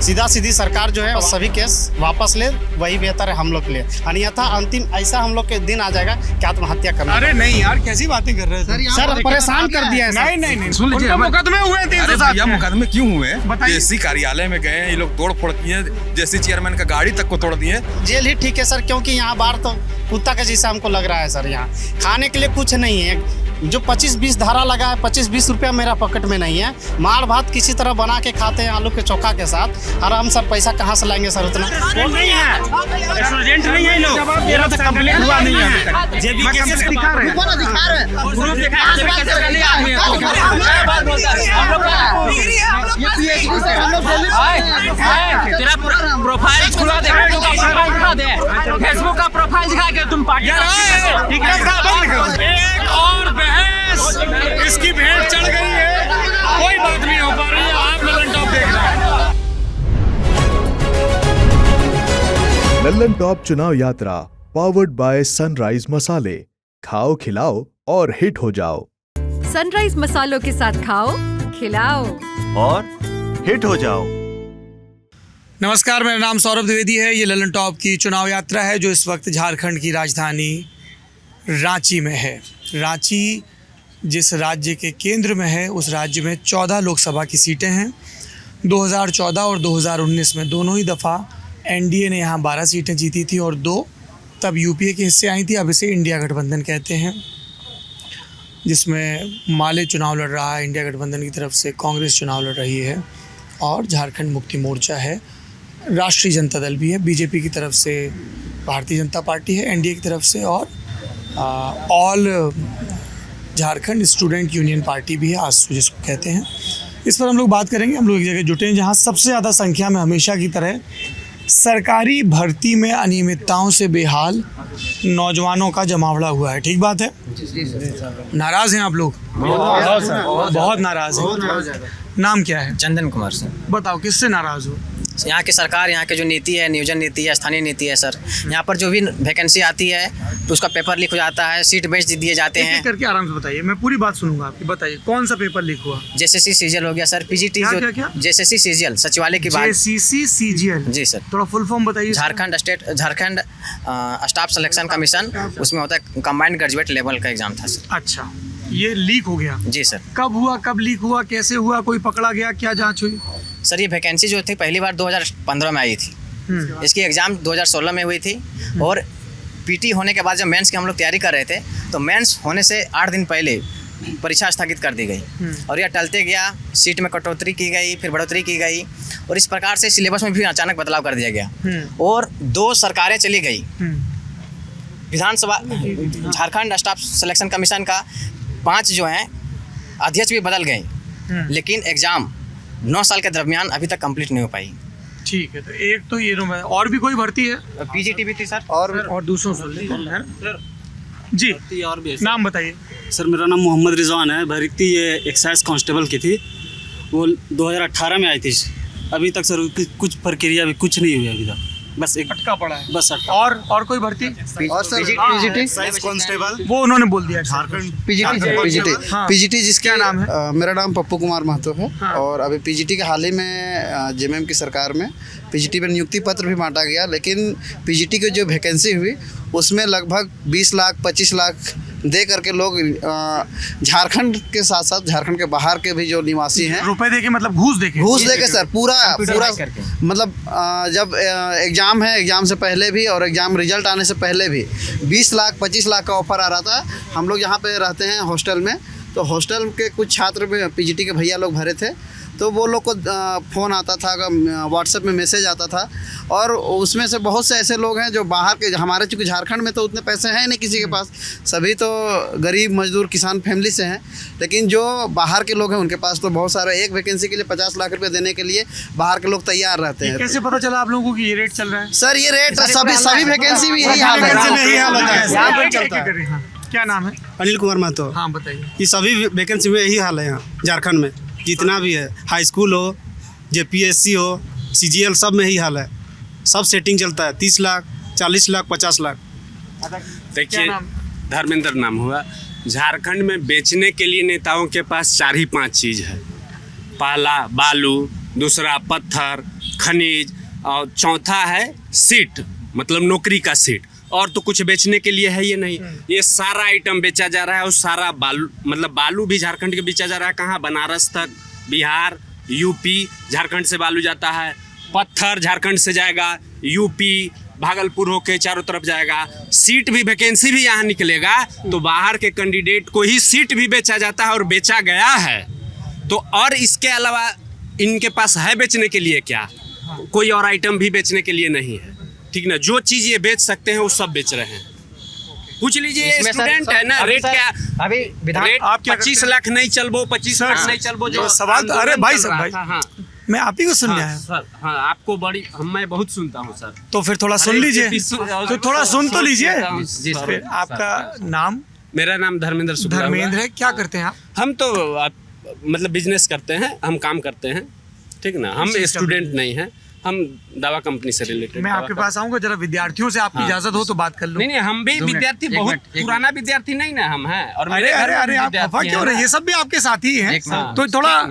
सीधा सीधी सरकार जो है सभी केस वापस ले, वही बेहतर है हम लोग के लिए। अन्यथा अंतिम ऐसा हम लोग के दिन आ जाएगा कि आत्महत्या करना। अरे नहीं यार, कैसी बातें कर रहे हैं सर, परेशान कर दिया है सर। नहीं सुन लीजिए, मुकदमे हुए हैं 307 भैया, मुकदमे क्यों हुए? बताइए। जेसी कार्यालय में गए हैं, ये लोग तोड़ फोड़ किए, जेसी चेयरमैन का गाड़ी तक को तोड़ दिए। जेल ही ठीक है सर, क्योंकि यहाँ बाहर तो कुत्ता के जैसा हमको लग रहा है सर। यहाँ खाने के लिए कुछ नहीं है। जो 25-20 धारा लगा है, 25-20 रुपया मेरा पॉकेट में नहीं है। मार भात किसी तरह बना के खाते हैं आलू के चोखा के साथ। और हम सर पैसा कहाँ से लाएंगे सर उतना? वो नहीं है, स्टूडेंट नहीं है लोग। मेरा तो कंप्लीट हुआ नहीं है अभी तक। जेबी के से दिखा रहे हैं, ग्रुप दिखा रहे हैं। तेरा प्रोफाइल खुला दे, फेसबुक का प्रोफाइल दिखा के तुम पार्टी और बहस, इसकी भेंट चढ़ गई है, कोई बात नहीं हो पा रही है। आप ललन टॉप देख रहे हैं। ललन टॉप चुनाव यात्रा पावर्ड बाय सनराइज मसाले। खाओ, खिलाओ और हिट हो जाओ। सनराइज मसालों के साथ खाओ, खिलाओ और हिट हो जाओ। नमस्कार, मेरा नाम सौरभ द्विवेदी है। ये ललन टॉप की चुनाव यात्रा है जो इस वक्त झारखंड की राजधानी रांची में है। रांची जिस राज्य के केंद्र में है, उस राज्य में 14 लोकसभा की सीटें हैं। 2014 और 2019 में दोनों ही दफ़ा एनडीए ने यहाँ 12 सीटें जीती थी और 2 तब यूपीए के हिस्से आई थी। अब इसे इंडिया गठबंधन कहते हैं, जिसमें माले चुनाव लड़ रहा है इंडिया गठबंधन की तरफ से, कांग्रेस चुनाव लड़ रही है और झारखंड मुक्ति मोर्चा है, राष्ट्रीय जनता दल भी है, बीजेपी की तरफ से भारतीय जनता पार्टी है एनडीए की तरफ से, और all Jharkhand student union party भी है, आजसू जिसको कहते हैं। इस पर हम लोग बात करेंगे। हम लोग एक जगह जुटे हैं जहाँ सबसे ज़्यादा संख्या में हमेशा की तरह सरकारी भर्ती में अनियमितताओं से बेहाल नौजवानों का जमावड़ा हुआ है। ठीक बात है? नाराज़ हैं आप लोग? बहुत नाराज़ हैं। नाम क्या है? चंदन कुमार सर। बताओ किससे नाराज़ हो? यहाँ की सरकार, यहाँ की जो नीति है, नियोजन नीति है, स्थानीय नीति है सर। यहाँ पर जो भी वैकेंसी आती है तो उसका पेपर लीक हो जाता है, सीट बेच दिए जाते हैं। करके आराम से बताइए, मैं पूरी बात सुनूंगा आपकी। बताइए कौन सा पेपर लीक हुआ? जेसीसी सीजीएल हो गया सर, पीजीटी क्या? जेसीसी सीजीएल सचिवालय की बात। जेसीसी सीजीएल जी सर। थोड़ा फुल फॉर्म बताइए। झारखंड स्टाफ सिलेक्शन कमीशन, उसमें होता है कंबाइंड ग्रेजुएट लेवल का एग्जाम था सर। अच्छा, ये लीक हो गया? जी सर। कब हुआ, कब लीक हुआ, कैसे हुआ, कोई पकड़ा गया, क्या जांच हुई? सर ये वैकेंसी जो थी पहली बार 2015 में आई थी। इसकी एग्ज़ाम 2016 में हुई थी और पीटी होने के बाद जब मेंस की हम लोग तैयारी कर रहे थे तो मेंस होने से 8 दिन पहले परीक्षा स्थगित कर दी गई और यह टलते गया। सीट में कटौती की गई, फिर बढ़ोतरी की गई और इस प्रकार से सिलेबस में भी अचानक बदलाव कर दिया गया और 2 सरकारें चली गई। विधानसभा झारखंड स्टाफ सिलेक्शन कमीशन का 5 जो हैं अध्यक्ष भी बदल गए, लेकिन एग्ज़ाम 9 साल के दरमियान अभी तक कंप्लीट नहीं हो पाई। ठीक है, तो एक तो ये और भी कोई भर्ती है? पीजीटी भी थी सर। और दूसरों से जी, और भी नाम बताइए। सर मेरा नाम मोहम्मद रिजवान है। भर्ती ये एक्साइज कांस्टेबल की थी, वो 2018 में आई थी। अभी तक सर कुछ प्रक्रिया भी कुछ नहीं हुई अभी तक, बस एक अटका पड़ा है बस। और कोई भर्ती? और सर पीजीटी कांस्टेबल वो उन्होंने बोल दिया। झारखंड पीजीटी जिसका क्या नाम है? मेरा नाम पप्पू कुमार महतो है। और अभी पीजीटी के हाल ही में जेएमएम की सरकार में पीजीटी में नियुक्ति पत्र भी बांटा गया, लेकिन पीजीटी की जो वैकेंसी हुई उसमें लगभग 20 लाख 25 लाख दे करके लोग झारखंड के साथ साथ झारखंड के बाहर के भी जो निवासी हैं, रुपए देके मतलब घूस देके सर पूरा मतलब जब एग्ज़ाम है, एग्ज़ाम से पहले भी और एग्ज़ाम रिजल्ट आने से पहले भी 20 लाख 25 लाख का ऑफर आ रहा था। हम लोग यहाँ पे रहते हैं हॉस्टल में, तो हॉस्टल के कुछ छात्र में पीजीटी के भैया लोग भरे थे, तो वो लोग को फ़ोन आता था, व्हाट्सएप में मैसेज आता था और उसमें से बहुत से ऐसे लोग हैं जो बाहर के, हमारे चूँकि झारखंड में तो उतने पैसे हैं नहीं किसी के पास, सभी तो गरीब मजदूर किसान फैमिली से हैं, लेकिन जो बाहर के लोग हैं उनके पास तो बहुत सारा, एक वैकेंसी के लिए 50 लाख रुपये देने के लिए बाहर के लोग तैयार रहते हैं। कैसे पता चला आप लोगों को कि ये रेट चल रहा है? सर ये रेट सभी वैकेंसी में यही हाल है। क्या नाम है? अनिल कुमार महतो। हाँ बताइए। ये सभी वैकेंसी में यही हाल है यहाँ झारखंड में, जितना भी है, हाई स्कूल हो, जेपीएससी हो, सीजीएल, सब में ही हाल है। सब सेटिंग चलता है 30 लाख 40 लाख 50 लाख। देखिए, धर्मेंद्र नाम हुआ। झारखंड में बेचने के लिए नेताओं के पास 4 ही 5 चीज़ है। पहला बालू, दूसरा पत्थर, खनिज, और चौथा है सीट, मतलब नौकरी का सीट, और तो कुछ बेचने के लिए है ये नहीं। ये सारा आइटम बेचा जा रहा है, और सारा बालू, मतलब बालू भी झारखंड के बेचा जा रहा है। कहाँ? बनारस तक, बिहार, यूपी, झारखंड से बालू जाता है। पत्थर झारखंड से जाएगा, यूपी, भागलपुर होके चारों तरफ जाएगा। सीट भी, वैकेंसी भी यहाँ निकलेगा, तो बाहर के कैंडिडेट को ही सीट भी बेचा जाता है और बेचा गया है। तो और इसके अलावा इनके पास है बेचने के लिए क्या? कोई और आइटम भी बेचने के लिए नहीं है, ठीक ना। जो चीज़ ये बेच सकते हैं वो सब बेच रहे हैं। पूछ लीजिए, स्टूडेंट है ना, रेट क्या? अभी रेट 25 लाख नहीं चलबो, 25 लाख नहीं चलबो। जो सवाल तो, अरे भाई साहब, भाई हाँ, मैं आप ही को सुनने आया। सर, हाँ, आपको बड़ी, मैं बहुत सुनता हूँ सर। तो फिर थोड़ा सुन लीजिए, तो थोड़ा सुन तो लीजिए। जी सर। फिर आपका नाम? मेरा नाम धर्मेंद्र शुक्ला। धर्मेंद्र है। क्या करते हैं आप? हम तो मतलब बिजनेस करते हैं, हम काम करते हैं, ठीक ना। हम स्टूडेंट नहीं हैं, हम दवा कंपनी से रिलेटेड। मैं आपके पास आऊंगा, जरा विद्यार्थियों से आपकी इजाजत हो तो बात कर लूं। नहीं, हम भी विद्यार्थी, बहुत पुराना विद्यार्थी नहीं ना हम हैं। और अरे अरे अरे, आप खफा क्यों रहे? ये सब भी आपके साथी हैं, तो थोड़ा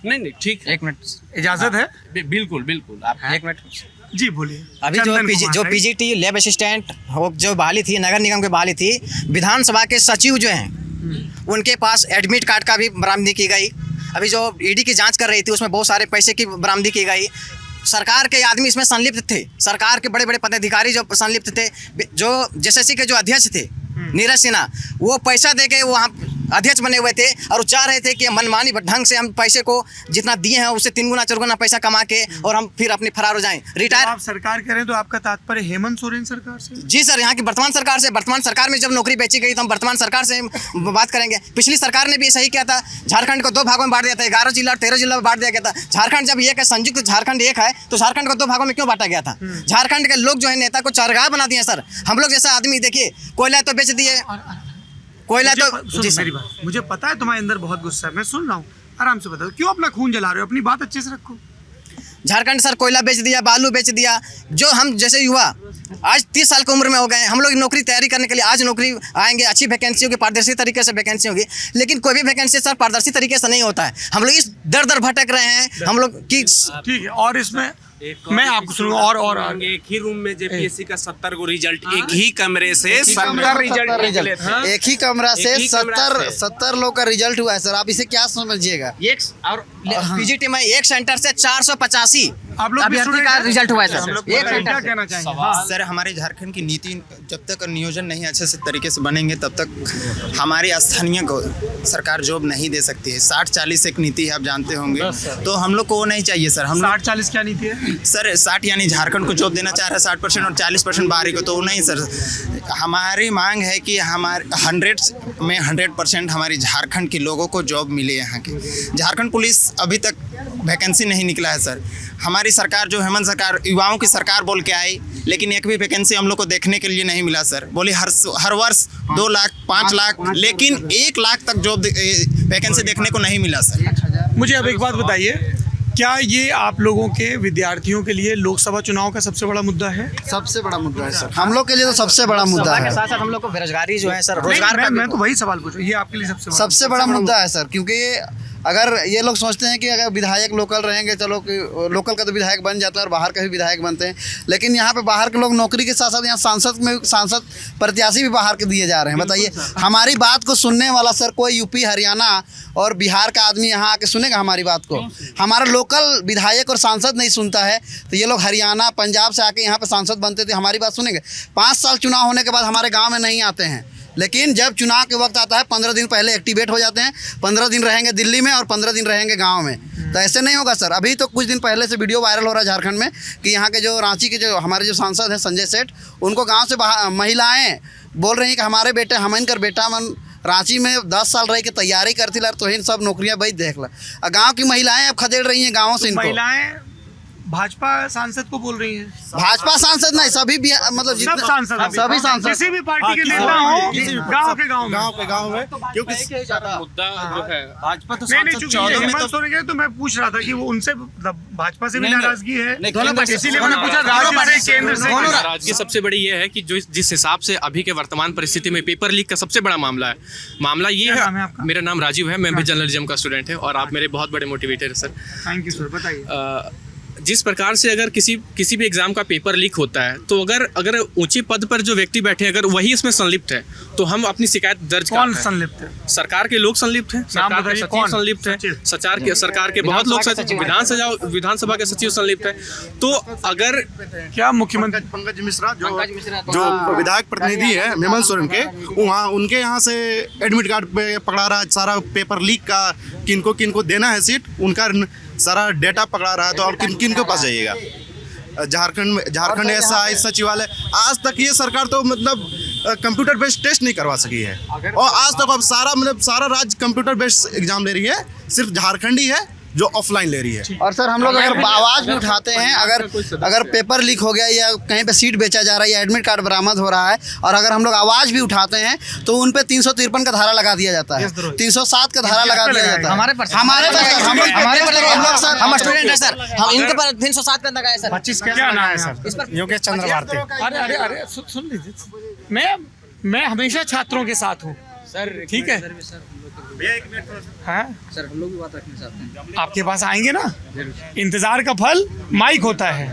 नहीं ठीक, 1 मिनट इजाजत है? बिल्कुल बिल्कुल, आप 1 मिनट। जी बोलिए। अभी जो पीजीटी लैब असिस्टेंट जो बहाली थी, नगर निगम की बहाली थी, विधानसभा के सचिव जो हैं उनके पास एडमिट कार्ड का भी बरामदी की गई। अभी जो ईडी की जांच कर रही थी उसमें बहुत सारे पैसे की बरामदी की गई। सरकार के आदमी इसमें संलिप्त थे, सरकार के बड़े बड़े पदाधिकारी जो संलिप्त थे। जो जेएसएससी के जो अध्यक्ष थे नीरज सिन्हा, वो पैसा दे के वहाँ अध्यक्ष बने हुए थे और वो चाह रहे थे कि मनमानी ढंग से हम पैसे को जितना दिए हैं उससे 3 गुना 4 गुना पैसा कमा के और हम फिर अपनी फरार हो जाएं। रिटायर आप सरकार कह रहे हैं तो आपका तात्पर्य हेमंत सोरेन सरकार से? जी सर, यहाँ की वर्तमान सरकार से। वर्तमान सरकार में जब नौकरी बेची गई तो हम वर्तमान सरकार से बात करेंगे। पिछली सरकार ने भी सही किया था, झारखंड को 2 भागों में बांट दिया था, 11 जिला और 13 जिला में बांट दिया गया था। झारखंड जब एक है, संयुक्त झारखंड एक है, तो झारखंड को 2 भागों में क्यों बांटा गया था? झारखंड के लोग जो है नेता को चारगाह बना दिए सर। हम लोग जैसा आदमी देखिए, कोयला तो बेच दिए, कोयला तो। जी मेरी बात, मुझे पता है तुम्हारे अंदर बहुत गुस्सा है, मैं सुन रहा हूँ, आराम से बताओ, क्यों अपना खून जला रहे हो? अपनी बात अच्छे से रखो। झारखंड सर कोयला बेच दिया, बालू बेच दिया। जो हम जैसे युवा आज 30 साल की उम्र में हो गए हैं, हम लोग नौकरी तैयारी करने के लिए आज नौकरी आएंगे, अच्छी वैकेंसी होगी, पारदर्शी तरीके से वैकेंसी होगी। लेकिन कोई भी वैकेंसी सर पारदर्शी तरीके से नहीं होता है। हम लोग इस दर दर भटक रहे हैं हम लोग की। ठीक है, और इसमें मैं आपको सुनूंगा। और एक ही रूम में जेपीएससी का 70 गो रिजल्ट, एक ही कमरे से 70 रिजल्ट, एक ही कमरा से 70 लोग का रिजल्ट हुआ है सर। आप इसे क्या समझिएगा? और पीजीटी में एक सेंटर से 485 आप लोग अभ्यर्थी का रिजल्ट हुआ है हम सर। लोग एक क्या सेंटर कहना चाहेंगे? सर, हमारे झारखंड की नीति जब तक नियोजन नहीं अच्छे से तरीके से बनेंगे तब तक हमारी स्थानीय को सरकार जॉब नहीं दे सकती है। 60-40 एक नीति है, आप जानते होंगे, तो हम लोग को वो नहीं चाहिए सर। हम 60-40 क्या नीति है सर? 60 यानी झारखंड को जॉब देना चाह रहा है 60% और 40% बाहरी को, तो वो नहीं सर। हमारी मांग है कि हमारे 100 में 100% हमारी झारखंड के लोगों को जॉब मिले। यहाँ के झारखंड पुलिस अभी तक वैकेंसी नहीं निकला है सर। हमारी सरकार जो हेमंत सरकार युवाओं की सरकार बोल के आई, लेकिन एक भी वैकेंसी हम लोग को देखने के लिए नहीं मिला सर। बोली हर वर्ष 2 लाख 5 लाख, लेकिन 1 लाख तक जॉब वैकेंसी देखने को नहीं मिला सर। मुझे अब एक बात बताइए, क्या ये आप लोगों के विद्यार्थियों के लिए लोकसभा चुनाव का सबसे बड़ा मुद्दा है? सबसे बड़ा मुद्दा है सर, हम लोग के लिए तो सबसे बड़ा मुद्दा है। साथ साथ हम लोग को बेरोजगारी जो है सर, रोजगार मैं तो वही सवाल पूछूं, ये आपके लिए सबसे बड़ा मुद्दा है सर। क्योंकि अगर ये लोग सोचते हैं कि अगर विधायक लोकल रहेंगे, चलो लोकल का तो विधायक बन जाता है और बाहर का भी विधायक बनते हैं, लेकिन यहाँ पे बाहर के लोग नौकरी के साथ साथ यहाँ सांसद प्रत्याशी भी बाहर के दिए जा रहे हैं। बताइए, हमारी बात को सुनने वाला सर कोई यूपी हरियाणा और बिहार का आदमी यहाँ आके सुनेगा हमारी बात को? हमारा लोकल विधायक और सांसद नहीं सुनता है, तो ये लोग हरियाणा पंजाब से आके यहाँ पे सांसद बनते थे, हमारी बात सुनेंगे? 5 साल चुनाव होने के बाद हमारे गाँव में नहीं आते हैं, लेकिन जब चुनाव के वक्त आता है 15 दिन पहले एक्टिवेट हो जाते हैं। 15 दिन रहेंगे दिल्ली में और 15 दिन रहेंगे गांव में। तो ऐसे नहीं होगा सर। अभी तो कुछ दिन पहले से वीडियो वायरल हो रहा है झारखंड में कि यहाँ के जो रांची के जो हमारे जो सांसद हैं संजय सेठ, उनको गांव से महिलाएं बोल रही हैं कि हमारे बेटे हमनकर बेटा मन रांची में 10 साल रह के तैयारी करती ला, तो इन सब नौकरियाँ बैठ देख ला। गाँव की महिलाएँ अब खदेड़ रही हैं गाँवों से इनको। महिलाएं भाजपा सांसद को बोल रही हैं? भाजपा सांसद नहीं, सभी मतलब सब सांसद, सभी सांसद, किसी भी पार्टी के नेता हो, गांव के गांव में, क्योंकि मुद्दा जो है भाजपा तो हेमंत सोरेन के, तो मैं पूछ रहा था कि वो उनसे भाजपा से भी नाराजगी है, इसीलिए मैंने पूछा राज्य से केंद्र से। नाराजगी सबसे बड़ी ये है कि जो जिस हिसाब से अभी के वर्तमान परिस्थिति में पेपर लीक का सबसे बड़ा मामला ये है। मेरा नाम राजीव है, मैं भी जर्नलिज्म का स्टूडेंट है और आप मेरे बहुत बड़े मोटिवेटर है सर। Thank you sir. बताइए, जिस प्रकार से अगर किसी भी एग्जाम का पेपर लीक होता है तो अगर ऊंचे पद पर जो व्यक्ति बैठे हैं अगर वही इसमें संलिप्त है तो हम अपनी शिकायत दर्ज कौन करते हैं। संलिप्त है? सरकार के लोग संलिप्त हैं, सरकार के सचिव संलिप्त है, सरकार के बहुत लोग विधानसभा के सचिव संलिप्त है। तो अगर क्या मुख्यमंत्री पंकज मिश्रा जो विधायक प्रतिनिधि है हेमंत सोरेन के, वहाँ उनके यहाँ से एडमिट कार्ड पे पकड़ा रहा है सारा पेपर लीक का, किनको किनको देना है सीट, उनका सारा डेटा पकड़ा रहा है। तो और किन के पास जाइएगा? झारखंड एसआई सचिवालय, आज तक ये सरकार तो मतलब कंप्यूटर बेस्ड टेस्ट नहीं करवा सकी है, और आज तक अब सारा राज्य कंप्यूटर बेस्ड एग्जाम ले रही है, सिर्फ झारखंड ही है जो ऑफलाइन ले रही है। और सर हम लोग अगर आवाज़ भी उठाते हैं, अगर पेपर लीक हो गया या कहीं पे सीट बेचा जा रहा है या एडमिट कार्ड बरामद हो रहा है, और अगर हम लोग आवाज़ भी उठाते हैं तो उन पे 353 का धारा लगा दिया जाता है, 307 का धारा लगा दिया जाता है। हम स्टूडेंट हैं सर, हम इनके पर 307 का लगाया सर। 25 क्या नाम है सर? योगेश चंद्र भारती। अरे सुन लीजिए, मैं हमेशा छात्रों के साथ हूँ सर, ठीक है? हाँ सर हम लोग भी बात रखना चाहते हैं। आपके पास आएंगे ना, इंतजार का फल माइक होता है।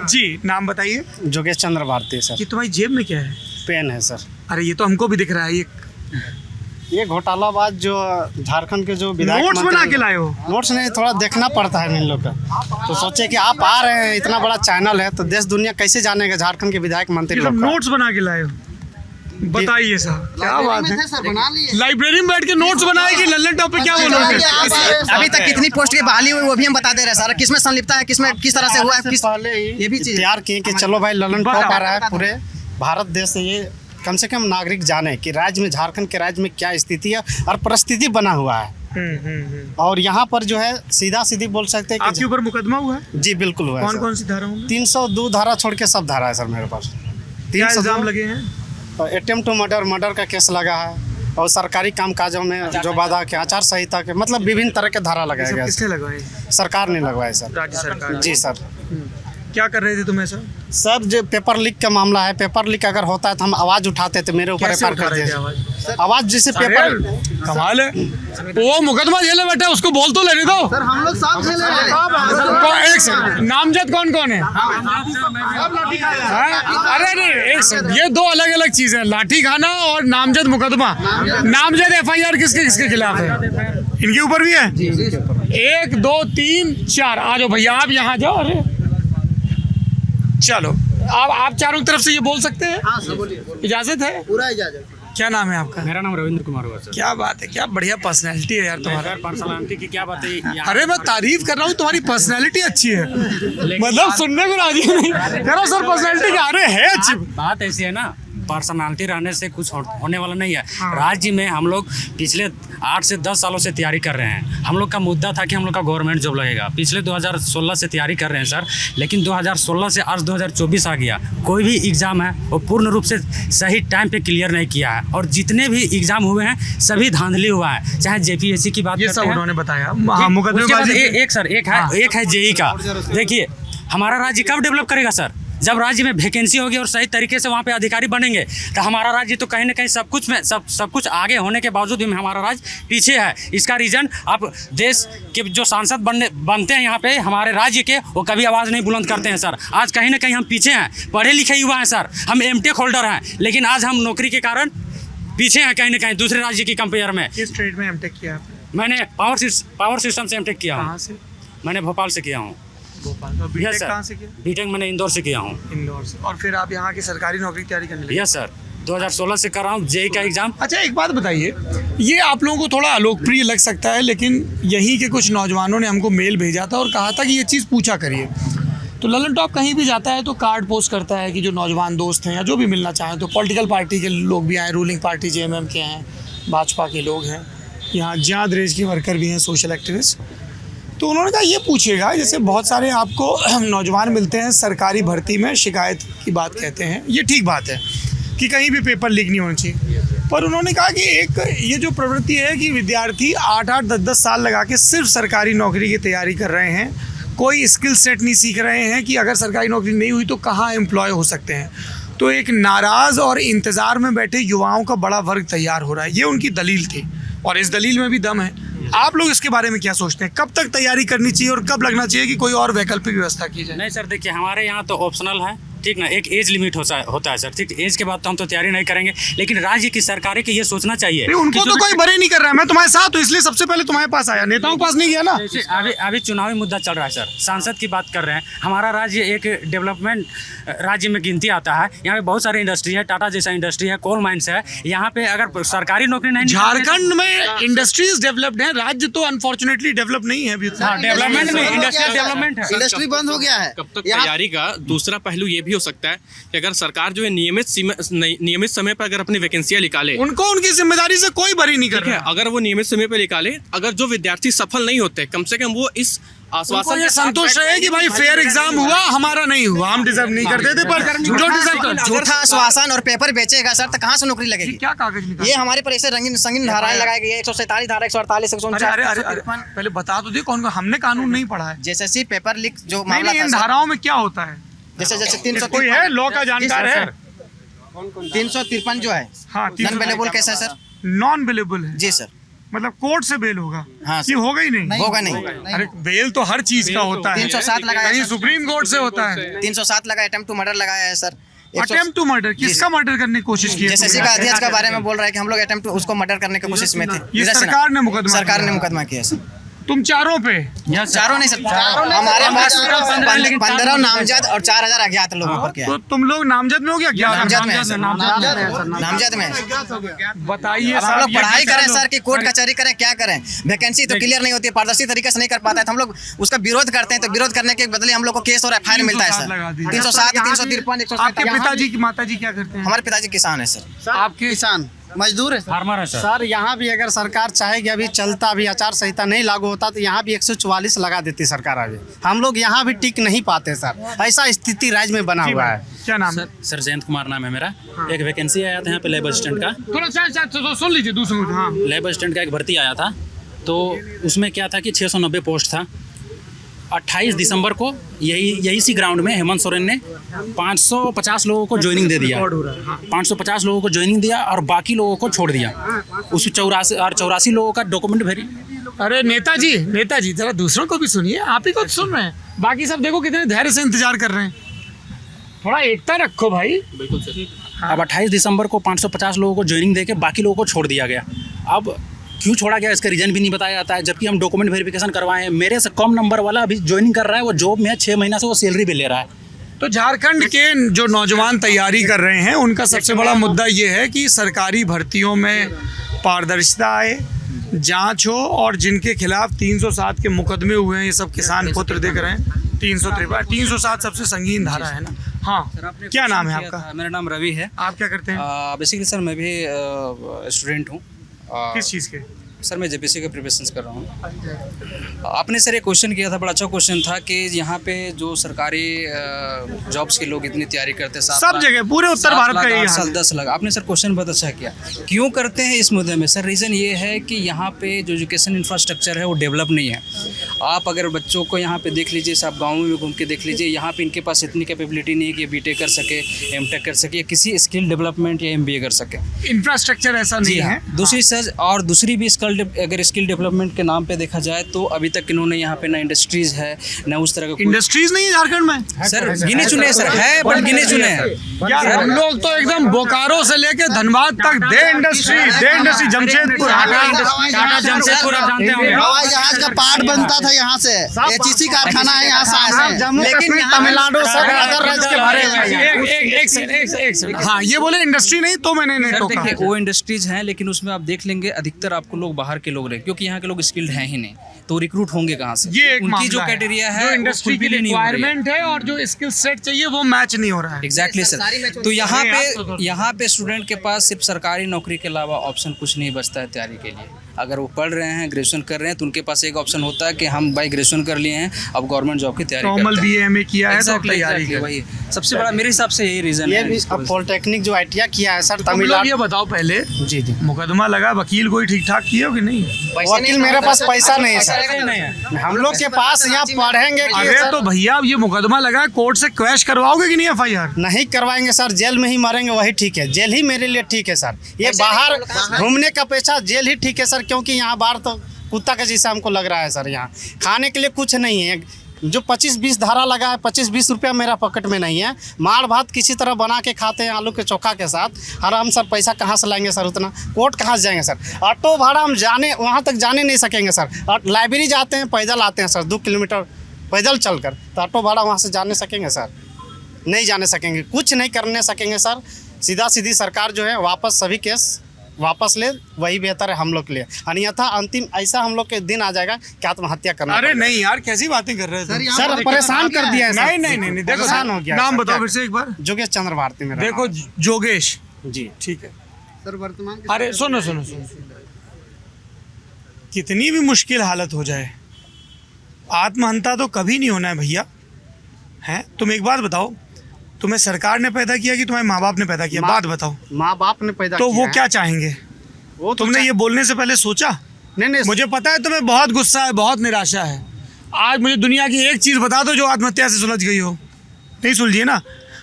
जी नाम बताइए। योगेश चंद्र भारती सर। ये तुम्हारी जेब में क्या है? पेन है सर। अरे ये तो हमको भी दिख रहा है। ये घोटालाबाज जो झारखंड के जो विधायक नोट्स बना के लाए हो? नोट्स नहीं, थोड़ा देखना पड़ता है इन लोग का। तो सोचे कि आप आ रहे हैं, इतना बड़ा चैनल है तो देश दुनिया कैसे जानेगा झारखंड के विधायक मंत्री लोग का। नोट्स बना के लाए हो? बताइए साहब क्या बात है? लाइब्रेरी में बैठ के नोट्स बनाए कि लल्लन टॉप पे क्या बोलोगे? अभी तक कितनी पोस्ट की बहाली हुई वो भी हम बता दे रहे हैं सर, किसमें संलिप्त है, किसमें किस तरह से हुआ है, किस पहले ये भी तैयार किए कि चलो भाई लल्लन टॉप आ रहा है पूरे भारत देश से, ये कम से कम नागरिक जाने कि राज्य में, झारखंड के राज्य में क्या स्थिति है और परिस्थिति बना हुआ है। और यहाँ पर जो है सीधी बोल सकते हैं। आपके ऊपर मुकदमा हुआ है? जी बिल्कुल हुआ है। कौन सी धारा होंगी? 302 धारा छोड़ के सब धारा है सर मेरे पास। 300 इल्जाम लगे हैं? अटेम्प्ट टू मर्डर का केस लगा है, और सरकारी कामकाजों में जो बाधा के, आचार संहिता के, मतलब विभिन्न तरह के धारा लगाए गए। किसने लगवाए? सरकार ने लगवाए सर। राज्य सरकार? जी सर। क्या कर रहे थे तुम ऐसा? सर जो पेपर लीक का मामला है, पेपर लीक अगर होता है तो हम आवाज उठाते थे, मेरे ऊपर एफआईआर कर दिया आवाज जैसे पेपर। कमाल है, वो मुकदमा झेले बैठा, उसको बोल तो लेने दो सर। हम लोग साथ झेले रहे हैं। एक सेकंड, नामजद कौन है? अरे नहीं, एक सेकंड, ये दो अलग अलग चीजें हैं, लाठी खाना और नामजद मुकदमा। नामजद एफआईआर किसके खिलाफ है? इनके ऊपर भी है? 1 2 3 4। आ जाओ भैया, आप यहाँ जाओ। अरे चलो, आप चारों तरफ से ये बोल सकते हैं? हाँ सर बोलिए। इजाजत है? पूरा इजाजत। क्या नाम है आपका? मेरा नाम रविंद्र कुमार हुआ सर। क्या बात है, क्या बढ़िया पर्सनैलिटी है यार तुम्हारा। पर्सनालिटी की क्या बात है? अरे मैं तारीफ कर रहा हूँ, तुम्हारी पर्सनैलिटी अच्छी है, मतलब सुनने को राजी नहीं कह रहा सर, पर्सनैलिटी क्या? अरे है अच्छी। बात ऐसी है ना, पर्सनालिटी रहने से कुछ होने वाला नहीं है। राज्य में हम लोग पिछले 8 से 10 सालों से तैयारी कर रहे हैं। हम लोग का मुद्दा था कि हम लोग का गवर्नमेंट जॉब लगेगा। पिछले 2016 से तैयारी कर रहे हैं सर, लेकिन 2016 से आज 2024 आ गया, कोई भी एग्ज़ाम है वो पूर्ण रूप से सही टाइम पे क्लियर नहीं किया है, और जितने भी एग्ज़ाम हुए हैं सभी धांधली हुआ है। चाहे जेपीएससी की बात करते हैं, उन्होंने बताया। एक है जेई का। देखिए हमारा राज्य कब डेवलप करेगा सर? जब राज्य में वैकेंसी होगी और सही तरीके से वहाँ पे अधिकारी बनेंगे, तो हमारा राज्य तो कहीं ना कहीं सब कुछ आगे होने के बावजूद भी हमारा राज्य पीछे है। इसका रीज़न आप देश के जो सांसद बनते हैं यहाँ पे हमारे राज्य के, वो कभी आवाज़ नहीं बुलंद करते हैं सर। आज कहीं ना कहीं हम पीछे हैं। पढ़े लिखे युवा हैं सर, हम एमटेक होल्डर हैं, लेकिन आज हम नौकरी के कारण पीछे हैं कहीं ना कहीं दूसरे राज्य की कंपेयर में। किस ट्रेड में एमटेक किया आपने? मैंने पावर सिस्टम से एमटेक किया। कहाँ से? मैंने भोपाल से किया हूँ। बीटेक कहाँ से किया? बीटेक मैंने इंदौर से किया हूँ। इंदौर से। और फिर आप यहाँ की सरकारी नौकरी की तैयारी करने लगे? यस सर, 2016 से कर रहा हूँ जेई का एग्जाम। अच्छा एक बात बताइए, ये आप लोगों को थोड़ा अलोकप्रिय लग सकता है, लेकिन यहीं के कुछ नौजवानों ने हमको मेल भेजा था और कहा था कि ये चीज़ पूछा करिए। तो लल्लन टॉप कहीं भी जाता है तो कार्ड पोस्ट करता है कि जो नौजवान दोस्त हैं या जो भी मिलना चाहें, तो पॉलिटिकल पार्टी के लोग भी आए, रूलिंग पार्टी जेएमएम के हैं, भाजपा के लोग हैं, यहाँ जाद रेज के वर्कर भी हैं, सोशल एक्टिविस्ट। तो उन्होंने कहा ये पूछेगा, जैसे बहुत सारे आपको नौजवान मिलते हैं सरकारी भर्ती में शिकायत की बात कहते हैं, ये ठीक बात है कि कहीं भी पेपर लीक नहीं होना चाहिए, पर उन्होंने कहा कि एक ये जो प्रवृत्ति है कि विद्यार्थी 8-8, 10-10 साल लगा के सिर्फ सरकारी नौकरी की तैयारी कर रहे हैं, कोई स्किल सेट नहीं सीख रहे हैं कि अगर सरकारी नौकरी नहीं हुई तो कहाँ एम्प्लॉय हो सकते हैं। तो एक नाराज़ और इंतज़ार में बैठे युवाओं का बड़ा वर्ग तैयार हो रहा है, ये उनकी दलील थी, और इस दलील में भी दम है। आप लोग इसके बारे में क्या सोचते हैं, कब तक तैयारी करनी चाहिए और कब लगना चाहिए कि कोई और वैकल्पिक व्यवस्था की जाए? नहीं सर, देखिए हमारे यहाँ तो ऑप्शनल है, ठीक ना, एक एज लिमिट होता है सर, ठीक, एज के बाद तो हम तो तैयारी नहीं करेंगे, लेकिन राज्य की सरकारें की ये सोचना चाहिए। उनको तो कोई बरे नहीं कर रहा है, मैं तुम्हारे साथ हूँ इसलिए सबसे पहले तुम्हारे पास आया, नेताओं के पास नहीं गया ना। अभी चुनावी मुद्दा चल रहा है सर, सांसद की बात कर रहे हैं। हमारा राज्य एक डेवलपमेंट राज्य में गिनती आता है। यहाँ पे बहुत सारी इंडस्ट्री है, टाटा जैसा इंडस्ट्री है, कोल माइंस है। यहाँ पे अगर सरकारी नौकरी नहीं, झारखंड में इंडस्ट्रीज डेवलप्ड है, राज्य तो अनफॉर्चुनेटली डेवलप नहीं है अभी। डेवलपमेंट में इंडस्ट्रियल डेवलपमेंट है, इंडस्ट्री बंद हो गया है। कब तक तैयारी का दूसरा पहलू ये भी हो सकता है कि अगर सरकार जो है नियमित समय पर अगर अपनी वैकेंसियां निकाले, उनको उनकी जिम्मेदारी से कोई बरी नहीं कर रहा है। अगर वो नियमित समय पर निकाले, अगर जो विद्यार्थी सफल नहीं होते, कम से कम वो इस आश्वासन ये संतोष रहे कि भाई फेयर एग्जाम हुआ, हमारा नहीं हुआ, हम डिजर्व नहीं करते थे, पर जो डिजर्व कर झूठा आश्वासन और पेपर बेचेगा सर, तो कहाँ से नौकरी लगेगी? क्या कागज निकाल? ये हमारे पर ऐसे रंगीन संगीन धाराएं लगाई गई है, 147 धारा, 148, 149। अरे पहले बता तो दे कौन, हमने कानून नहीं पढ़ा है। जैसे पेपर लीक जो नहीं, मामला इन धाराओं में क्या होता है? जैसे 300 कोई है लॉ का जानकार है? 353 जो है, हाँ, नॉन बेलेबल कैसा है सर? नॉन बेलेबल है जी सर, मतलब कोर्ट से बेल होगा? हाँ ये होगा ही नहीं, होगा नहीं। अरे बेल तो हर चीज का होता है, 307 लगाया, कहीं सुप्रीम कोर्ट से होता है। 307 लगा, अटेम्प्ट टू मर्डर लगाया है सर। अटेम्प्ट टू मर्डर, किसका मर्डर करने की कोशिश की? जैसे का अध्यक्ष के बारे में बोल रहा है कि हम लोग अटेम्प्ट टू उसको मर्डर करने की कोशिश में थे। ये सरकार ने मुकदमा किया सर। तुम चारों पे? चारों नहीं सर, हमारे पास 15 नामजद और 4000 अज्ञात लोगों पर किया। तो तुम लोग नामजद में हो गया? नामजद में बताइए। हम लोग पढ़ाई करें सर कि कोर्ट कचहरी करें, क्या करें? वैकेंसी तो क्लियर नहीं होती है, पारदर्शी तरीके से नहीं कर पाता है, तो हम लोग उसका विरोध करते हैं। तो विरोध करने के बदले हम लोग को केस और FIR मिलता है सर। 307, 353, आपके पिताजी की माताजी क्या करते हैं? हमारे पिताजी किसान है सर। आपके किसान मजदूर है, फार्मर है सर। यहाँ भी अगर सरकार चाहेगी, अभी चलता, अभी आचार संहिता नहीं लागू होता तो यहाँ भी 144 लगा देती सरकार। अभी हम लोग यहाँ भी टिक नहीं पाते सर, ऐसा स्थिति राज्य में बना हुआ है। क्या नाम है? सर जयंत कुमार नाम है मेरा। एक वैकेंसी आया था यहाँ पे लेबर असिस्टेंट का, थोड़ा सुन लीजिए दूसरों। हाँ, लेबर असिस्टेंट का एक भर्ती आया था, तो उसमें क्या था कि 690 पोस्ट था। 28 दिसंबर को यही सी ग्राउंड में हेमंत सोरेन ने 550 लोगों को ज्वाइनिंग दे दिया। 550 लोगों को ज्वाइनिंग दिया और बाकी लोगों को छोड़ दिया। उस 84 लोगों का डॉक्यूमेंट वेरी। अरे नेताजी जरा दूसरों को भी सुनिए, आप ही को सुन रहे हैं, बाकी सब देखो कितने धैर्य से इंतजार कर रहे हैं। थोड़ा एकता रखो भाई। बिल्कुल सर। अब 28 दिसंबर को 550 लोगों को ज्वाइनिंग देके बाकी लोगों को छोड़ दिया गया। अब क्यों छोड़ा गया इसका रीज़न भी नहीं बताया जाता है, जबकि हम डॉक्यूमेंट वेरिफिकेशन करवाएं। मेरे से कम नंबर वाला अभी ज्वाइनिंग कर रहा है, वो जॉब में है, 6 महीना से वो सैलरी भी ले रहा है। तो झारखंड के जो नौजवान तैयारी कर रहे हैं उनका सबसे बड़ा मुद्दा ये है कि सरकारी भर्तियों में पारदर्शिता आए, जांच हो, और जिनके खिलाफ 307 के मुकदमे हुए हैं, ये सब किसान पुत्र देख रहे हैं। 307 सबसे संगीन धारा है ना। हाँ, क्या नाम है आपका? मेरा नाम रवि है। आप क्या करते हैं? बेसिकली सर मैं भी स्टूडेंट हूँ। किस चीज़ के? सर मैं JPC के प्रिपरेशन कर रहा हूँ। आपने सर एक क्वेश्चन किया था, बड़ा अच्छा क्वेश्चन था कि यहाँ पे जो सरकारी जॉब्स के लोग इतनी तैयारी करते हैं, सब जगह पूरे उत्तर भारत का यही हाल है। 10 लाख। आपने सर क्वेश्चन बहुत अच्छा किया। क्यों करते हैं इस मुद्दे में? सर रीज़न ये है कि यहाँ पे जो एजुकेशन इंफ्रास्ट्रक्चर है वो डेवलप नहीं है। आप अगर बच्चों को यहाँ पे देख लीजिए, आप गाँव में घूम के देख लीजिए, यहाँ पे इनके पास इतनी कैपेबिलिटी नहीं है कि BTech कर सके, M.Tech कर सके, या किसी स्किल डेवलपमेंट या MBA कर सके। इंफ्रास्ट्रक्चर ऐसा नहीं है। दूसरी सर, और दूसरी भी अगर स्किल डेवलपमेंट के नाम पे देखा जाए तो अभी तक इन्होंने यहाँ पे ना इंडस्ट्रीज है ना उस तरह का। इंडस्ट्रीज नहीं है झारखंड में सर, गिने चुने सर है, बट गिने चुने हैं यार। हम लोग तो एकदम बोकारो से लेके धनबाद तक दे इंडस्ट्री जमशेदपुर, टाटा जमशेदपुर आप जानते होंगे, हवाई जहाज का पार्ट बनता था यहाँ से, HEC कारखाना है यहाँ से, लेकिन तमिलनाडु सब अदर राज्य के भरे हुए। हाँ, ये बोले इंडस्ट्री नहीं तो मैंने नहीं टोका। देखिए वो इंडस्ट्रीज हैं, लेकिन उसमें आप देख लेंगे अधिकतर आपको लोग बाहर के लोग रहे, क्योंकि यहाँ के लोग स्किल्ड हैं ही नहीं, तो रिक्रूट होंगे कहाँ से? ये एक उनकी जो क्राइटेरिया है, इंडस्ट्री की रिक्वायरमेंट है और जो स्किल सेट चाहिए वो मैच नहीं हो रहा है। Exactly sir. तो यहाँ पे स्टूडेंट के पास सिर्फ सरकारी नौकरी के अलावा ऑप्शन कुछ नहीं बचता है तैयारी के लिए। अगर वो पढ़ रहे हैं, ग्रेजुएशन कर रहे हैं, तो उनके पास एक ऑप्शन होता है कि हम भाई ग्रेजुएशन कर लिए हैं, अब गवर्नमेंट जॉब की तैयारी करते हैं। BA MA किया है तो तैयारी है। वही सबसे बड़ा मेरे हिसाब से यही रीजन ये है। भी अब पॉलिटेक्निक जो ITI किया है सर तमिलनाडु। ये बताओ पहले, जी मुकदमा लगा, वकील कोई ठीक ठाक किया कि नहीं? वकील मेरे पास पैसा नहीं है सर, हम लोग के पास यहाँ पढ़ेंगे। अरे तो भैया ये मुकदमा लगा, कोर्ट से क्रैश करवाओगे कि नहीं FIR? नहीं करवाएंगे सर, जेल में ही मरेंगे वही ठीक है। जेल ही मेरे लिए ठीक है सर, ये बाहर घूमने का पेशा जेल ही ठीक है सर, क्योंकि यहाँ बाहर तो कुत्ता का जैसा हमको लग रहा है सर। यहाँ खाने के लिए कुछ नहीं है। जो 25-20 धारा लगा है, 25-20 रुपया मेरा पॉकेट में नहीं है। माड़ भात किसी तरह बना के खाते हैं आलू के चोखा के साथ। और हम सर पैसा कहाँ से लाएंगे सर? उतना कोर्ट कहाँ से जाएंगे सर? ऑटो भाड़ा हम जाने वहाँ तक जाने नहीं सकेंगे सर। और लाइब्रेरी जाते हैं, पैदल आते हैं सर, 2 किलोमीटर पैदल चलकर, तो ऑटो भाड़ा वहाँ से जाने सकेंगे सर? नहीं जाने सकेंगे, कुछ नहीं करने सकेंगे सर। सीधा सीधी सरकार जो है वापस सभी केस वापस ले, वही बेहतर है हम लोग के लिए। अन्यथा अंतिम ऐसा हम लोग के दिन आ जाएगा कि आत्महत्या करना। अरे नहीं यार, कैसी बातें कर रहे हैं सर? परेशान कर दिया है सर। नहीं, देखो परेशान हो गया। नाम बताओ फिर से एक बार। जोगेश चंद्र भारती मेरा देखो जोगेश जी, ठीक है सर वर्तमान अरे सुनो, कितनी भी मुश्किल हालत हो जाए, आत्महत्या तो कभी नहीं होना है भैया। हैं, तुम एक बात बताओ, तुम्हें सरकार ने पैदा किया कि तुम्हारे माँ बाप ने पैदा किया? बात बताओ। माँ बाप ने पैदा तो किया वो क्या चाहेंगे? वो तुमने ये बोलने से पहले सोचा? नहीं, मुझे पता है तुम्हें बहुत गुस्सा है, बहुत निराशा है। आज मुझे दुनिया की एक चीज़ बता दो जो आत्महत्या से सुलझ गई हो। नहीं सुलझी ना,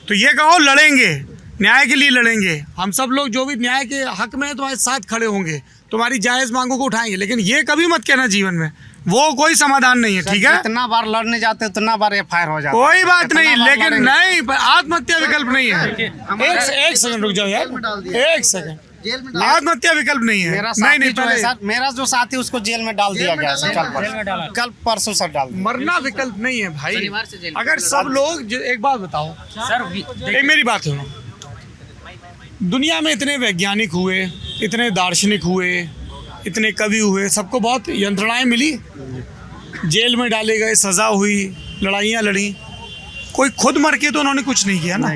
तो ये कहो लड़ेंगे, न्याय के लिए लड़ेंगे। हम सब लोग जो भी न्याय के हक में है तुम्हारे साथ खड़े होंगे, तुम्हारी जायज़ मांगों को उठाएंगे। लेकिन ये कभी मत कहना जीवन में वो कोई समाधान नहीं है, ठीक है? जितना बार लड़ने जाते उतना बार FIR हो जाता है। कोई बात नहीं, लेकिन नहीं, आत्महत्या विकल्प नहीं है। एक सेकंड रुक जाओ यार, एक सेकंड। आत्महत्या विकल्प नहीं है। नहीं पहले सर, मेरा जो साथी उसको जेल में डाल दिया गया सर। कल परसों सर डाल दिया। मरना विकल्प नहीं है भाई। अगर सब लोग, एक बात बताओ सर, एक मेरी बात सुनो। दुनिया में इतने वैज्ञानिक हुए, इतने दार्शनिक हुए, इतने कवि हुए, सबको बहुत यंत्रणाएं मिली, जेल में डाले गए, सज़ा हुई, लड़ाइयाँ लड़ी, कोई खुद मर के तो उन्होंने कुछ नहीं किया ना।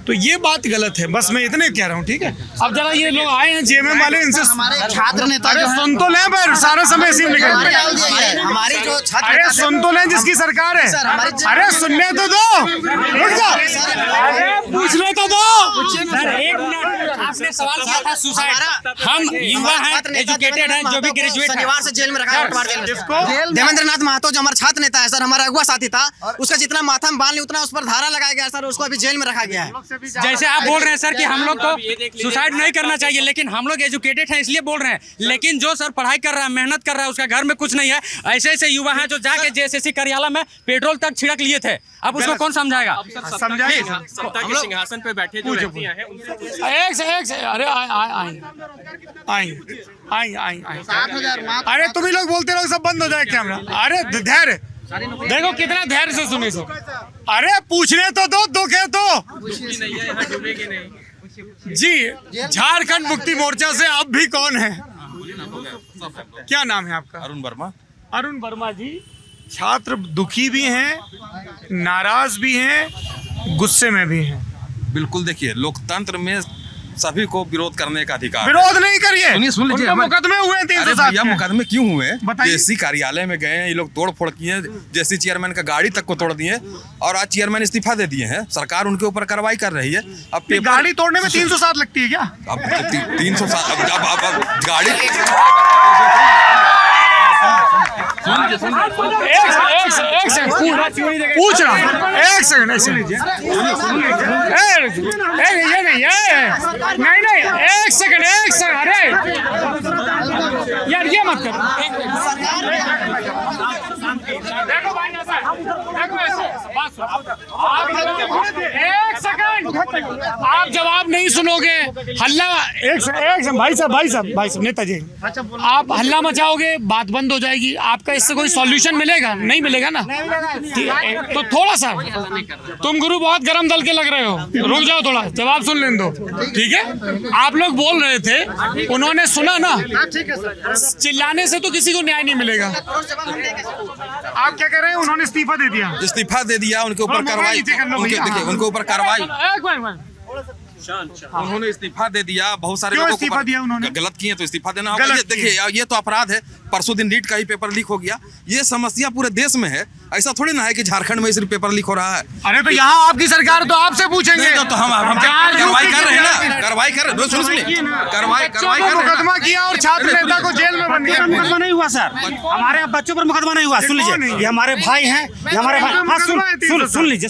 तो ये बात गलत है, बस मैं इतने कह रहा हूँ, ठीक है? अब जरा ये लोग आए हैं JMM वाले, इनसे छात्र नेता सुन तो लें, पर सारा समय इसी में निकल हमारी जो छात्र, अरे सुन तो लें जिसकी सरकार है। अरे सुनने तो दो, रुक जाओ, पूछने तो दो। आपने सवाल किया था सुसाइड। हम युवा हैं, एजुकेटेड हैं, जो भी ग्रेजुएट हैं। शनिवार से जेल में रखा है देवेंद्र नाथ महतो, जो हमारा छात्र नेता है सर, हमारा अगुआ साथी था, उसका जितना माथा में बाल नहीं उतना उस पर धारा लगाया गया सर, उसको अभी जेल में रखा गया है। जैसे आप बोल रहे हैं सर कि हम लोग को सुसाइड नहीं करना चाहिए, लेकिन हम लोग एजुकेटेड हैं इसलिए बोल रहे हैं। लेकिन जो सर पढ़ाई कर रहा है, मेहनत कर रहा है, उसका घर में कुछ नहीं है। ऐसे ऐसे युवा हैं जो जाके JSSC कार्यालय में पेट्रोल तक छिड़क लिए थे। अब उसको कौन समझाएगा? समझाइए। सिंहासन पे बैठे जो व्यक्ति हैं, एक से अरे आई। अरे तुम ही लोग बोलते रहो, सब बंद हो जाए कैमरा। अरे धैर्य देखो, कितना धैर्य से सुने सो। अरे पूछने तो दो, दुख है तो जी। झारखंड मुक्ति मोर्चा से अब भी कौन है? क्या नाम है आपका? अरुण वर्मा। अरुण वर्मा जी, छात्र दुखी भी हैं, नाराज भी हैं, गुस्से में भी हैं। बिल्कुल, देखिए लोकतंत्र में सभी को विरोध करने का अधिकार। विरोध नहीं करिए, सुन लीजिए, मुकदमे हुए हैं 307 के। मुकदमे क्यों हुए? बताइए। JSC कार्यालय में गए हैं, ये लोग तोड़ फोड़ किए, JSC चेयरमैन का गाड़ी तक को तोड़ दिए, और आज चेयरमैन इस्तीफा दे दिए हैं। सरकार उनके ऊपर कार्रवाई कर रही है। अब गाड़ी तोड़ने में 307 लगती है क्या? अब 307 अब गाड़ी एक सेकंड पूछ रहा हूँ, एक सेकंड नहीं, एक सेकंड अरे यार ये मत कर। देखो भाई एक सेकंड, आप जवाब नहीं सुनोगे, हल्ला एक भाई साहब नेताजी, आप हल्ला मचाओगे, बात बंद हो जाएगी। आपका इससे कोई सॉल्यूशन मिलेगा? नहीं मिलेगा ना। तो थोड़ा सा, तुम गुरु बहुत गरम दल के लग रहे हो, रुक जाओ, थोड़ा जवाब सुन लेने दो, ठीक है? आप लोग बोल रहे थे, उन्होंने सुना ना। चिल्लाने से तो किसी को न्याय नहीं मिलेगा। आप क्या कह रहे हैं? उन्होंने इस्तीफा दे दिया, उनके ऊपर कार्रवाई, देखिए उनके ऊपर कार्रवाई, उन्होंने इस्तीफा दे दिया। बहुत सारे लोगों को गलत किए तो इस्तीफा देना होगा। देखिए ये तो अपराध है। परसों दिन नीट का ही पेपर लीक हो गया। ये समस्या पूरे देश में है, ऐसा थोड़ी ना है कि झारखंड में सिर्फ पेपर लीक हो रहा है। अरे तो यहाँ आपकी सरकार तो आपसे पूछेंगे। तो हम कार्रवाई कर रहे हैं ना, कार्रवाई कर रहे हैं, कार्रवाई कर रहे हैं। मुकदमा किया और छात्र नेता को जेल में बंद किया। मुकदमा नहीं हुआ सर, हमारे बच्चों पर मुकदमा नहीं हुआ। सुन लीजिए, ये हमारे भाई हैं, ये हमारे भाई। सुन लीजिए,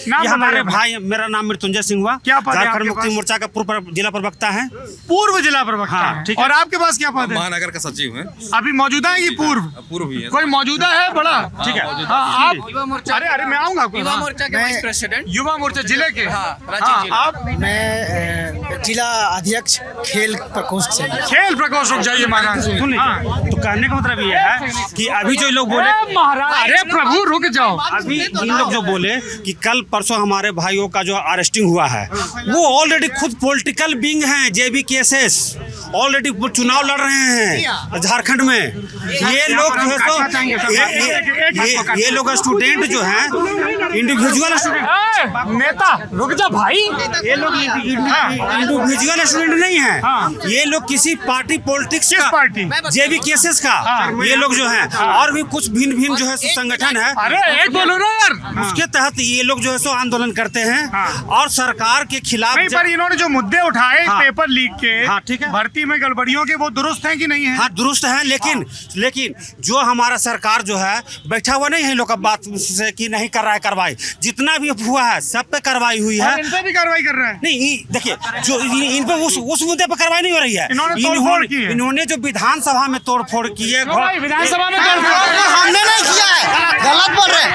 ये हमारे भाई। मेरा नाम मृत्युंजय सिंह हुआ, झारखंड झारखंड मुक्ति मोर्चा का पूर्व जिला प्रवक्ता है। पूर्व जिला प्रवक्ता हाँ, है। ठीक है। और आपके पास क्या पद है? महानगर का सचिव है। अभी मौजूदा है कि पूर्व? पूर्व ही है। कोई मौजूदा है बड़ा? ठीक है। हाँ, आप युवा मोर्चा, अरे मैं आऊंगा आपको। युवा मोर्चा के वाइस प्रेसिडेंट, युवा मोर्चा जिले के। राज्य जिला। आप? मैं जिला अध्यक्ष खेल प्रकोष्ठ से। खेल प्रकोष्ठ रुक जाइए महाराज। सुनिए, तो कहने का मतलब ये है कि अभी जो लोग बोले, अरे प्रभु रुक जाओ। अभी इन लोग जो बोले कि कल परसों हमारे भाइयों का जो अरेस्टिंग हुआ है, वो ऑलरेडी खुद पॉलिटिकल बीइंग हैं। जेबी केसेस ऑलरेडी चुनाव लड़ रहे हैं झारखंड में। ये लोग जो है ये लोग स्टूडेंट जो हैं, इंडिविजुअल स्टूडेंट। नेता रुक जा भाई। ये लोग इंडिविजुअल स्टूडेंट नहीं है, ये लोग किसी पार्टी पॉलिटिक्स का, पार्टी जेबी केसेस का ये लोग जो हैं, और भी कुछ भिन्न भिन्न जो है संगठन है। अरे एक बोलो ना यार। उसके तहत ये लोग जो है सो आंदोलन करते हैं और सरकार के खिलाफ। नहीं, पर इन्होंने जो मुद्दे उठाए पेपर लीक के, ठीक है, भर्ती में गड़बड़ियों के, वो दुरुस्त है कि नहीं है? हाँ, दुरुस्त है, लेकिन जो हमारा सरकार जो है बैठा हुआ नहीं है लोग बात से कि नहीं कर रहा है कार्रवाई। जितना भी हुआ है सब पे कार्रवाई हुई है। इन पे भी कार्रवाई कर रहे हैं? नहीं, देखिए जो इन पे उस मुद्दे पर कार्रवाई नहीं हो रही है। इन्होंने जो विधानसभा में तोड़फोड़ की है, विधानसभा में तोड़फोड़ हमने नहीं किया है, गलत बोल रहे हैं।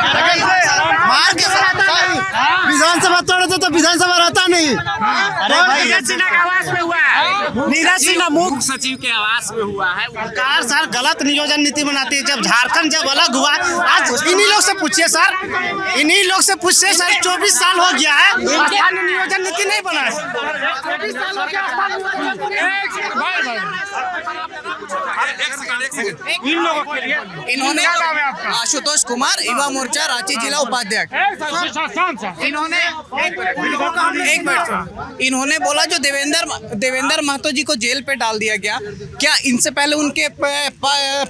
मार के विधानसभा तोड़ते तो विधानसभा रहता नहीं। अरे भाई, नीरज सिन्हा के आवाज में हुआ है, नीरज सिन्हा मुख्य सचिव के आवास में हुआ है। सरकार सर गलत नियोजन नीति बनाती है। जब झारखंड जब अलग हुआ, आज इन्हीं लोग से पूछिए सर, इन्हीं लोग से पूछिए सर, 24 साल हो गया है, स्थानीय नियोजन नीति नहीं बना है। 24 साल हो गया इन लोगों के लिए। इन्होंने आशुतोष कुमार, युवा मोर्चा रांची जिला उपाध्यक्ष। इन्होंने बोला जो देवेंद्र महतो जी को जेल पे डाल दिया गया, क्या इनसे पहले उनके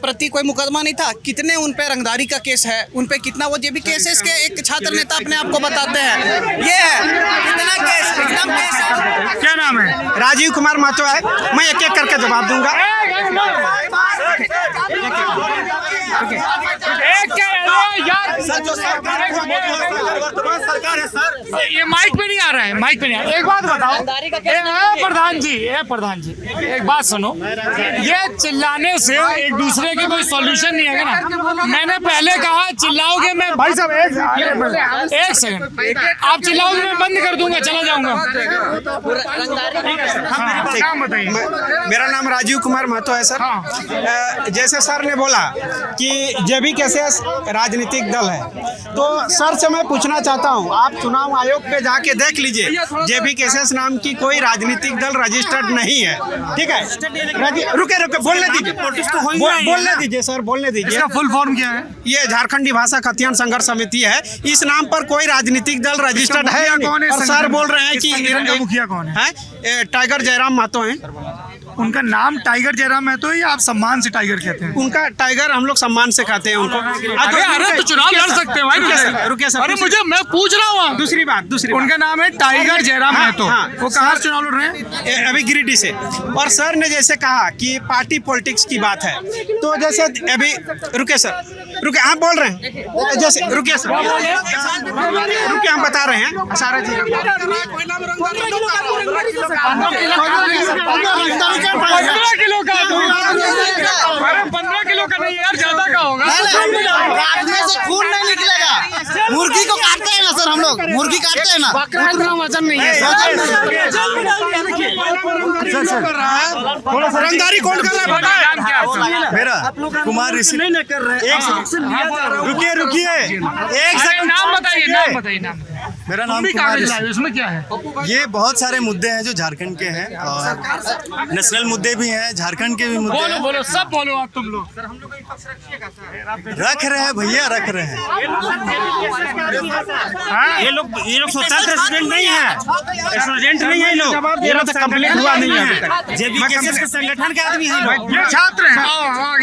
प्रति कोई मुकदमा नहीं था? कितने उन पे रंगदारी का केस है, उन पे कितना, वो जेबी केसेस के एक छात्र नेता अपने आप को बताते हैं। ये है कितना केस, एकदम केस है। क्या नाम है? राजीव कुमार महतो है। मैं एक एक करके जवाब दूंगा। ये माइक पे नहीं आ रहा है, माइक पे नहीं आ रहा है। एक बात बताओ, प्रधान जी एक बात सुनो, ये चिल्लाने से एक दूसरे के कोई सॉल्यूशन नहीं है ना। मैंने पहले कहा चिल्लाओगे मैं, भाई साहब एक सेकंड, आप चिल्लाओगे मैं बंद कर दूंगा, चला जाऊंगा। नाम बताइए। मेरा नाम राजीव कुमार महतो है सर। जैसे सर ने बोला कि जेबी केसेस राजनीतिक दल है, तो सर से मैं पूछना चाहता हूं, आप चुनाव आयोग पे जाके देख लीजिए, जेबी केसेस नाम की कोई राजनीतिक दल रजिस्टर्ड नहीं है। ठीक है, रुके बोलने दीजिए, बोलने दीजिए सर, बोलने दीजिए। इसका फुल फॉर्म क्या है? ये झारखंडी भाषा खतियान संघर्ष समिति है। इस नाम पर कोई राजनीतिक दल रजिस्टर्ड है और सर बोल रहे हैं कि मुखिया कौन है? टाइगर जयराम महतो हैं। उनका नाम टाइगर जयराम महतो है या आप सम्मान से टाइगर कहते हैं? उनका टाइगर हम लोग सम्मान से कहते हैं उनको। अरे तो चुनाव लड़ सकते हैं भाई। रुकिए सर, अरे मैं पूछ रहा हूँ। दूसरी बात, उनका नाम है टाइगर जयराम महतो। वो कहाँ से चुनाव लड़ रहे हैं? अभी गिरिडीह से। और सर ने जैसे कहा कि पार्टी पॉलिटिक्स की बात है, तो जैसे अभी रुके सर, रुके, आप बोल रहे हैं जैसे, रुकिए सर, रुकिए, हम बता रहे हैं सारा जी। 15 किलो का, अरे 15 किलो का नहीं यार, ज्यादा का होगा। काटने से खून नहीं निकलेगा। मुर्गी को काटते हैं ना सर, हम लोग मुर्गी काटते हैं ना, इतना वजन नहीं है। रंगदारी कौन कर रहा है बताएं? मेरा कुमार ऋषि नहीं कर रहे। रुकिए एक सेकंड, नाम बताइए, नाम बताइए। मेरा नाम कुमार ऋषि। इसमें क्या है? ये बहुत सारे मुद्दे हैं जो झारखंड के हैं, और नेशनल मुद्दे भी हैं, झारखंड के भी मुद्दे हैं। बोलो सब बोलो आप, तुम लोग रख रहे हैं भैया, रख रहे हैं। ये लोग स्वतंत्र स्टूडेंट नहीं है, स्टूडेंट नहीं है ये लोग तो कंप्लीट हुआ नहीं है। जेबी केसेस के संगठन के आदमी हैं लोग, ये छात्र हैं।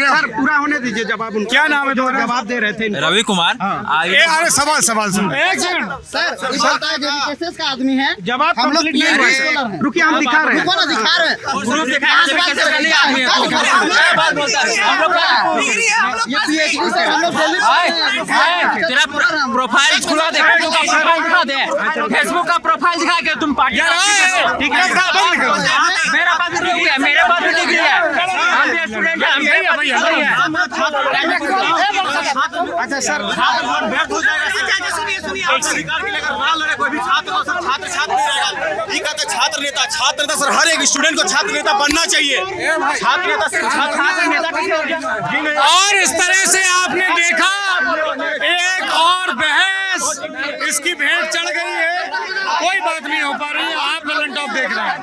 सर पूरा होने दीजिए जवाब। उनका क्या नाम है? दो जवाब दे रहे थे। रवि कुमार। अरे सवाल सुन, एक सेकंड सर, केसेस का आदमी है। जवाब हम लोग कंप्लीट नहीं हुआ। रुकिए, हम दिखा रहे हैं। दिखा रहे तेरा प्रोफाइल खुला देखा, दे, फेसबुक का प्रोफाइल दिखा के तुम पार्टी ठीक है। मेरा पास भी डिग्री है, मेरे पास भी डिग्री है, हम भी स्टूडेंट हैं, हम भी अच्छा सर व्यर्थ हो जाएगा। छात्र नेता सर, हर एक स्टूडेंट को छात्र नेता बनना चाहिए। छात्र नेता सिर्फ छात्र नेता। और इस तरह से आपने देखा एक और बहस, इसकी भेंट चढ़ गई है, कोई बात नहीं हो पा रही है। आप ललन टॉप देख रहे हैं।